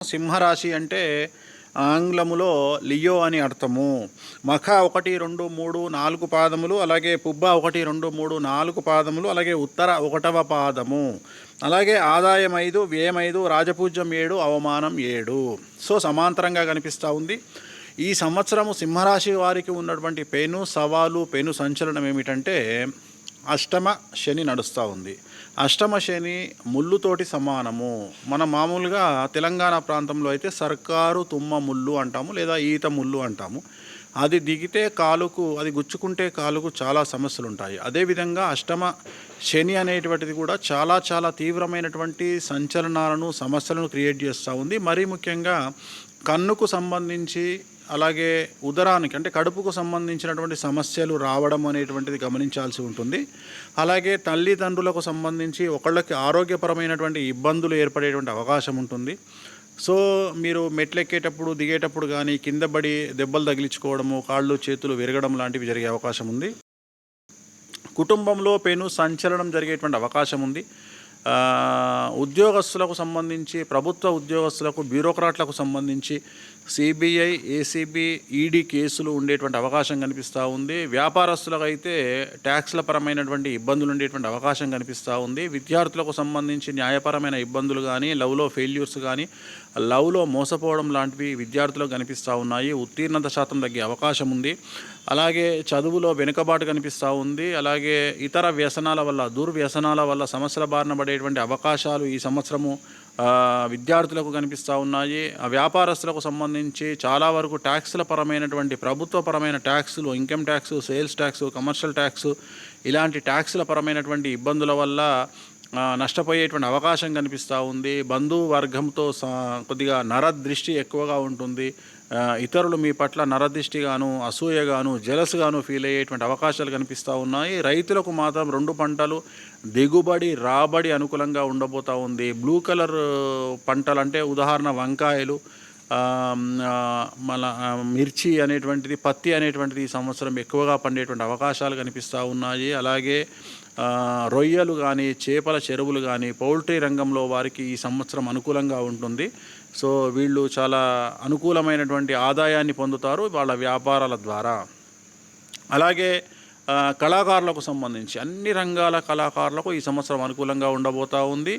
సింహరాశి అంటే ఆంగ్లములో లియో అని అర్థము. మఖ 1, 2, 3, 4 పాదములు, అలాగే పుబ్బ 1, 2, 3, 4 పాదములు, అలాగే ఉత్తర 1వ పాదము, అలాగే ఆదాయం 5, వ్యయం 5, రాజపూజ్యం 7, అవమానం 7. సో సమాంతరంగా కనిపిస్తూ ఉంది. ఈ సంవత్సరము సింహరాశి వారికి ఉన్నటువంటి పెను సవాలు, పెను సంచలనం ఏమిటంటే అష్టమ శని నడుస్తూ ఉంది. అష్టమ శని ముళ్ళుతోటి సమానము. మనం మామూలుగా తెలంగాణ ప్రాంతంలో అయితే సర్కారు తుమ్మ ముళ్ళు అంటాము, లేదా ఈత ముళ్ళు అంటాము. అది దిగితే కాలుకు, అది గుచ్చుకుంటే కాలుకు చాలా సమస్యలు ఉంటాయి. అదేవిధంగా అష్టమ శని అనేటువంటిది కూడా చాలా చాలా తీవ్రమైనటువంటి సంచలనాలను, సమస్యలను క్రియేట్ చేస్తూ ఉంది. మరీ ముఖ్యంగా కన్నుకు సంబంధించి, అలాగే ఉదరానికి అంటే కడుపుకు సంబంధించినటువంటి సమస్యలు రావడం అనేటువంటిది గమనించాల్సి ఉంటుంది. అలాగే తల్లిదండ్రులకు సంబంధించి ఒకళ్ళకి ఆరోగ్యపరమైనటువంటి ఇబ్బందులు ఏర్పడేటువంటి అవకాశం ఉంటుంది. సో మీరు మెట్లెక్కేటప్పుడు, దిగేటప్పుడు కానీ కింద పడి దెబ్బలు తగిలించుకోవడము, కాళ్ళు చేతులు విరగడం లాంటివి జరిగే అవకాశం ఉంది. కుటుంబంలో పెను సంచలనం జరిగేటువంటి అవకాశం ఉంది. ఉద్యోగస్తులకు సంబంధించి, ప్రభుత్వ ఉద్యోగస్తులకు, బ్యూరోక్రాట్లకు సంబంధించి సిబిఐ, ఏసీబీ, ఈడీ కేసులు ఉండేటువంటి అవకాశం కనిపిస్తూ ఉంది. వ్యాపారస్తులకు అయితే ట్యాక్స్ల పరమైనటువంటి ఇబ్బందులు ఉండేటువంటి అవకాశం కనిపిస్తూ ఉంది. విద్యార్థులకు సంబంధించి న్యాయపరమైన ఇబ్బందులు కానీ, లవ్లో ఫెయిల్యూర్స్ కానీ, లవ్లో మోసపోవడం లాంటివి విద్యార్థులకు కనిపిస్తూ ఉన్నాయి. ఉత్తీర్ణత శాతం తగ్గే అవకాశం ఉంది. అలాగే చదువులో వెనుకబాటు కనిపిస్తూ ఉంది. అలాగే ఇతర వ్యసనాల వల్ల, దుర్వ్యసనాల వల్ల సమస్యల బారిన పడేటువంటి అవకాశాలు ఈ సంవత్సరము విద్యార్థులకు కనిపిస్తూ ఉన్నాయి. వ్యాపారస్తులకు సంబంధించి చాలా వరకు ట్యాక్స్ల పరమైనటువంటి, ప్రభుత్వపరమైన ట్యాక్సులు, income tax, sales tax, commercial tax, ఇలాంటి ట్యాక్స్ల పరమైనటువంటి ఇబ్బందుల వల్ల నష్టపోయేటువంటి అవకాశం కనిపిస్తూ ఉంది. బంధువర్గంతో కొద్దిగా నరదృష్టి ఎక్కువగా ఉంటుంది. ఇతరులు మీ పట్ల నరదృష్టిగాను, అసూయగాను, జలస్గాను ఫీల్ అయ్యేటువంటి అవకాశాలు కనిపిస్తూ ఉన్నాయి. రైతులకు మాత్రం 2 పంటలు దిగుబడి, రాబడి అనుకూలంగా ఉండబోతూ ఉంది. బ్లూ కలర్ పంటలు అంటే ఉదాహరణ వంకాయలు, మన మిర్చి అనేటువంటిది, పత్తి అనేటువంటిది ఈ సంవత్సరం ఎక్కువగా పండేటువంటి అవకాశాలు కనిపిస్తూ ఉన్నాయి. అలాగే రొయ్యలు కానీ, చేపల చెరువులు కానీ, పౌల్ట్రీ రంగంలో వారికి ఈ సంవత్సరం అనుకూలంగా ఉంటుంది. సో వీళ్ళు చాలా అనుకూలమైనటువంటి ఆదాయాన్ని పొందుతారు వాళ్ళ వ్యాపారాల ద్వారా. అలాగే కళాకారులకు సంబంధించి అన్ని రంగాల కళాకారులకు ఈ సంవత్సరం అనుకూలంగా ఉండబోతూ ఉంది.